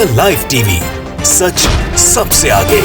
The live TV, सच सबसे आगे।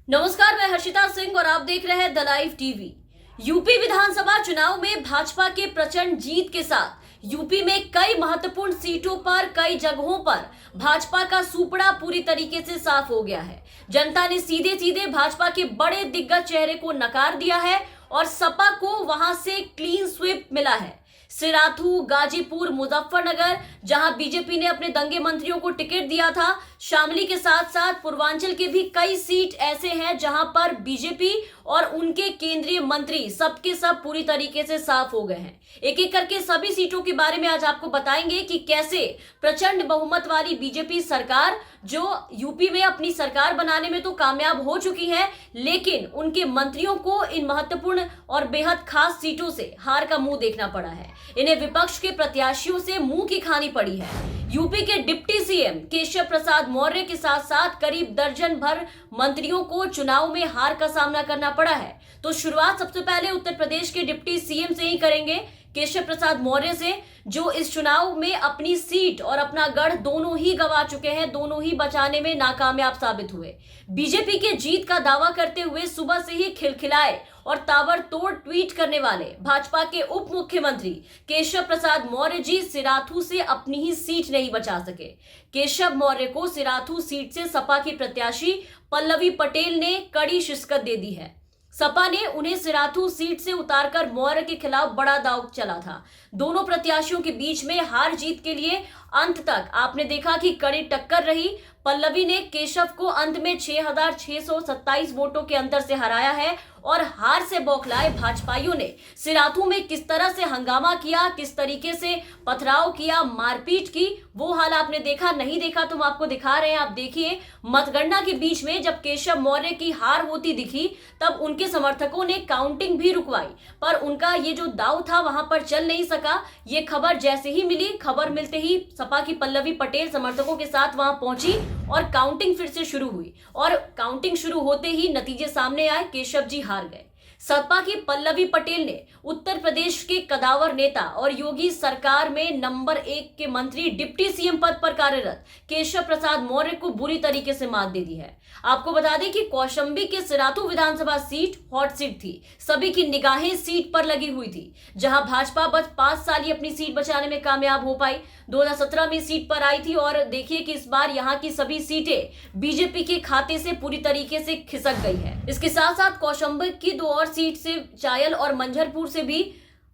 नमस्कार, मैं हर्षिता सिंह और आप देख रहे हैं द लाइव टीवी। यूपी विधानसभा चुनाव में भाजपा के प्रचंड जीत के साथ यूपी में कई महत्वपूर्ण सीटों पर कई जगहों पर भाजपा का सुपड़ा पूरी तरीके से साफ हो गया है। जनता ने सीधे सीधे भाजपा के बड़े दिग्गज चेहरे को नकार दिया है और सपा को वहां से क्लीन स्वीप मिला है। सिराथू, गाजीपुर, मुजफ्फरनगर, जहां बीजेपी ने अपने दंगे मंत्रियों को टिकट दिया था, शामली के साथ साथ पूर्वांचल के भी कई सीट ऐसे हैं जहां पर बीजेपी और उनके केंद्रीय मंत्री सबके सब पूरी तरीके से साफ हो गए हैं। एक एक करके सभी सीटों के बारे में आज आपको बताएंगे कि कैसे प्रचंड बहुमत वाली बीजेपी सरकार, जो यूपी में अपनी सरकार बनाने में तो कामयाब हो चुकी है, लेकिन उनके मंत्रियों को इन महत्वपूर्ण और बेहद खास सीटों से हार का मुंह देखना पड़ा है। इन्हें विपक्ष के प्रत्याशियों से मुंह की खानी पड़ी है। यूपी के डिप्टी सीएम केशव प्रसाद मौर्य के साथ साथ करीब दर्जन भर मंत्रियों को चुनाव में हार का सामना करना पड़ा है। तो शुरुआत सबसे पहले उत्तर प्रदेश के डिप्टी सीएम से ही करेंगे, केशव प्रसाद मौर्य से, जो इस चुनाव में अपनी सीट और अपना गढ़ दोनों ही गंवा चुके हैं, दोनों ही बचाने में नाकामयाब साबित हुए। बीजेपी के जीत का दावा करते हुए सुबह से ही खिलखिलाए और ताबड़तोड़ ट्वीट करने वाले भाजपा के उप मुख्यमंत्री केशव प्रसाद मौर्य जी सिराथू से अपनी ही सीट नहीं बचा सके। केशव मौर्य को सिराथू सीट से सपा की प्रत्याशी पल्लवी पटेल ने कड़ी शिकस्त दे दी है। सपा ने उन्हें सिराथू सीट से उतारकर मौर्य के खिलाफ बड़ा दांव चला था। दोनों प्रत्याशियों के बीच में हार जीत के लिए अंत तक आपने देखा कि कड़ी टक्कर रही। पल्लवी ने केशव को अंत में 6,627 वोटों के अंतर से हराया है और हार से बौखलाए भाजपाइयों ने सिराथू में किस तरह से हंगामा किया, किस तरीके से पथराव किया, मारपीट की, वो हाल आपने देखा। नहीं देखा तो हम आपको दिखा रहे हैं, आप देखिए। मतगणना के बीच में जब केशव मौर्य की हार होती दिखी तब उनके समर्थकों ने काउंटिंग भी रुकवाई, पर उनका ये जो दाव था वहां पर चल नहीं सका। ये खबर जैसे ही मिली, खबर मिलते ही सपा की पल्लवी पटेल समर्थकों के साथ वहां पहुंची और काउंटिंग फिर से शुरू हुई और काउंटिंग शुरू होते ही नतीजे सामने आए, केशव जी हार गए। सपा की पल्लवी पटेल ने उत्तर प्रदेश के कदावर नेता और योगी सरकार में नंबर 1 के मंत्री डिप्टी सीएम पद पर कार्यरत केशव प्रसाद मौर्य को बुरी तरीके से मात दे दी है। आपको बता दें कि कौशाम्बी के सिराथू विधानसभा सीट हॉट सीट थी। सभी की निगाहें सीट पर लगी हुई थी, जहां भाजपा बस 5 साल ही अपनी सीट बचाने में कामयाब हो पाई। 2017 में सीट पर आई थी और देखिए कि इस बार यहां की सभी सीटें बीजेपी के खाते से पूरी तरीके से खिसक गई है। इसके साथ साथ कौशाम्बी की 2 और सीट से चायल और मंझरपुर से भी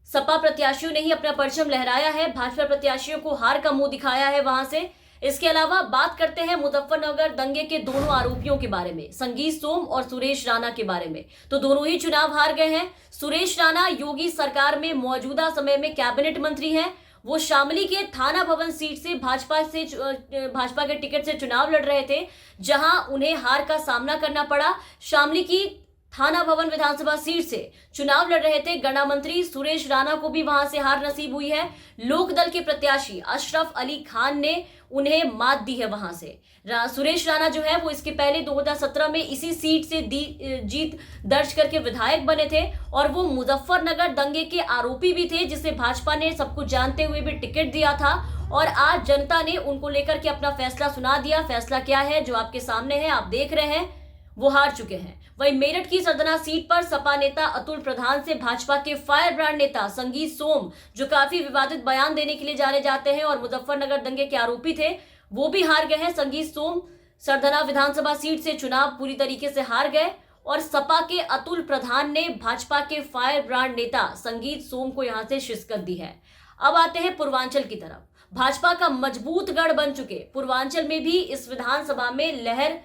सपा प्रत्याशियों ने ही अपना परचम लहराया है। भाजपा प्रत्याशियों को हार का मुंह दिखाया है वहां से। इसके अलावा बात करते हैं मुजफ्फरनगर दंगे के दोनों आरोपियों के बारे में, संगीत सोम और सुरेश राणा के बारे में। तो दोनों ही चुनाव हार गए हैं। सुरेश राणा योगी सरकार में मौजूदा समय में कैबिनेट मंत्री हैं। वो शामली के थाना भवन सीट से भाजपा के टिकट से चुनाव लड़ रहे थे, जहां उन्हें हार का सामना करना पड़ा। शामली की थाना भवन विधानसभा सीट से चुनाव लड़ रहे थे गणा मंत्री सुरेश राणा को भी वहां से हार नसीब हुई है। लोकदल के प्रत्याशी अशरफ अली खान ने उन्हें मात दी है वहां से। सुरेश राणा जो है वो इसके पहले 2017 में इसी सीट से जीत दर्ज करके विधायक बने थे और वो मुजफ्फरनगर दंगे के आरोपी भी थे, जिसे भाजपा ने सब कुछ जानते हुए भी टिकट दिया था और आज जनता ने उनको लेकर के अपना फैसला सुना दिया। फैसला क्या है जो आपके सामने है, आप देख रहे हैं, वो हार चुके हैं। वहीं मेरठ की सरदना सीट पर सपा नेता अतुल प्रधान से भाजपा के फायर ब्रांड नेता संगीत सोम, जो काफी विवादित बयान देने के लिए जाने जाते हैं और मुजफ्फरनगर दंगे के आरोपी थे, वो भी हार गए हैं। संगीत सोम सरदना विधानसभा सीट से चुनाव पूरी तरीके से हार गए और सपा के अतुल प्रधान ने भाजपा के फायर ब्रांड नेता संगीत सोम को यहां से शिकस्त दी है। अब आते हैं पूर्वांचल की तरफ। भाजपा का मजबूत गढ़ बन चुके पूर्वांचल में भी इस विधानसभा में लहर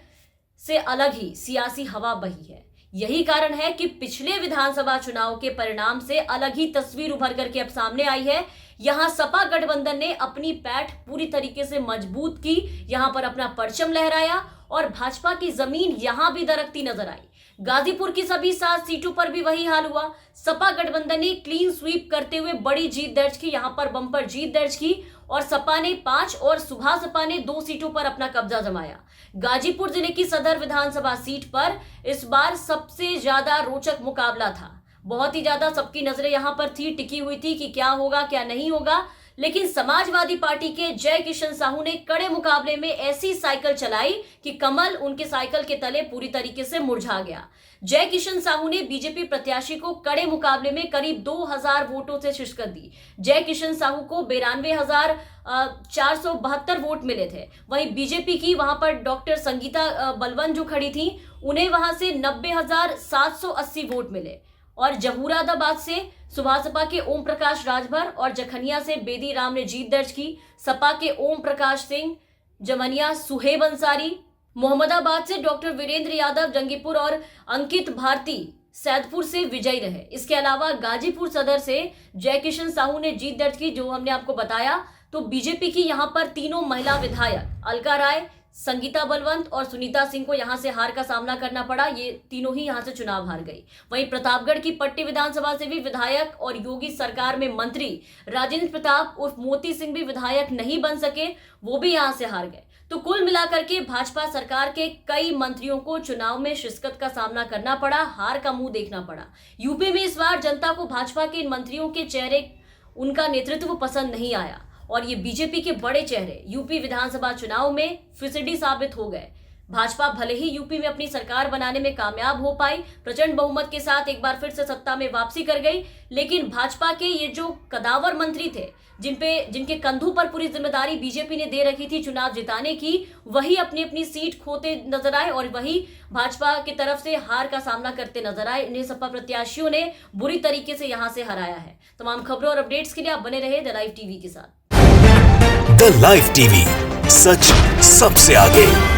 से अलग ही सियासी हवा बही है। यही कारण है कि पिछले विधानसभा चुनाव के परिणाम से अलग ही तस्वीर उभर करके अब सामने आई है। यहां सपा गठबंधन ने अपनी पैठ पूरी तरीके से मजबूत की, यहां पर अपना परचम लहराया और भाजपा की जमीन यहां भी दरकती नजर आई। गाजीपुर की सभी 7 सीटों पर भी वही हाल हुआ। सपा गठबंधन ने क्लीन स्वीप करते हुए बड़ी जीत दर्ज की, यहां पर बम्पर जीत दर्ज की और सपा ने 5 और सुभा सपा ने 2 सीटों पर अपना कब्जा जमाया। गाजीपुर जिले की सदर विधानसभा सीट पर इस बार सबसे ज्यादा रोचक मुकाबला था। बहुत ही ज्यादा सबकी नजरें यहां पर थी, टिकी हुई थी कि क्या होगा क्या नहीं होगा। लेकिन समाजवादी पार्टी के जय किशन साहू ने कड़े मुकाबले में ऐसी साइकिल चलाई कि कमल उनके साइकिल के तले पूरी तरीके से मुरझा गया। जय किशन साहू ने बीजेपी प्रत्याशी को कड़े मुकाबले में करीब 2000 वोटों से शिकस्त दी। जय किशन साहू को 92,472 वोट मिले थे। वहीं बीजेपी की वहां पर डॉक्टर संगीता बलवन जो खड़ी थी, उन्हें वहां से 90,780 वोट मिले। और जहूराबाद से सुभाषपा के ओम प्रकाश राजभर और जखनिया से बेदी राम ने जीत दर्ज की। सपा के ओम प्रकाश सिंह, जमनिया सुहेब अंसारी, मोहम्मदाबाद से डॉक्टर वीरेंद्र यादव जंगीपुर और अंकित भारती सैदपुर से विजयी रहे। इसके अलावा गाजीपुर सदर से जय किशन साहू ने जीत दर्ज की, जो हमने आपको बताया। तो बीजेपी की यहां पर तीनों महिला विधायक अलका राय, संगीता बलवंत और सुनीता सिंह को यहां से हार का सामना करना पड़ा। ये तीनों ही यहां से चुनाव हार गई। वहीं प्रतापगढ़ की पट्टी विधानसभा से भी विधायक और योगी सरकार में मंत्री राजेंद्र प्रताप उर्फ मोती सिंह भी विधायक नहीं बन सके, वो भी यहां से हार गए। तो कुल मिलाकर के भाजपा सरकार के कई मंत्रियों को चुनाव में शिकस्त का सामना करना पड़ा, हार का मुंह देखना पड़ा। यूपी में इस बार जनता को भाजपा के इन मंत्रियों के चेहरे, उनका नेतृत्व पसंद नहीं आया और ये बीजेपी के बड़े चेहरे यूपी विधानसभा चुनाव में फिसडी साबित हो गए। भाजपा भले ही यूपी में अपनी सरकार बनाने में कामयाब हो पाई, प्रचंड बहुमत के साथ एक बार फिर से सत्ता में वापसी कर गई, लेकिन भाजपा के ये जो कदावर मंत्री थे, जिनके कंधों पर पूरी जिम्मेदारी बीजेपी ने दे रखी थी चुनाव जिताने की, वही अपनी अपनी सीट खोते नजर आए और वही भाजपा की तरफ से हार का सामना करते नजर आए। इन्हें सपा प्रत्याशियों ने बुरी तरीके से यहां से हराया है। तमाम खबरों और अपडेट्स के लिए आप बने रहे द लाइव टीवी के साथ। द लाइव टीवी, सच सबसे आगे।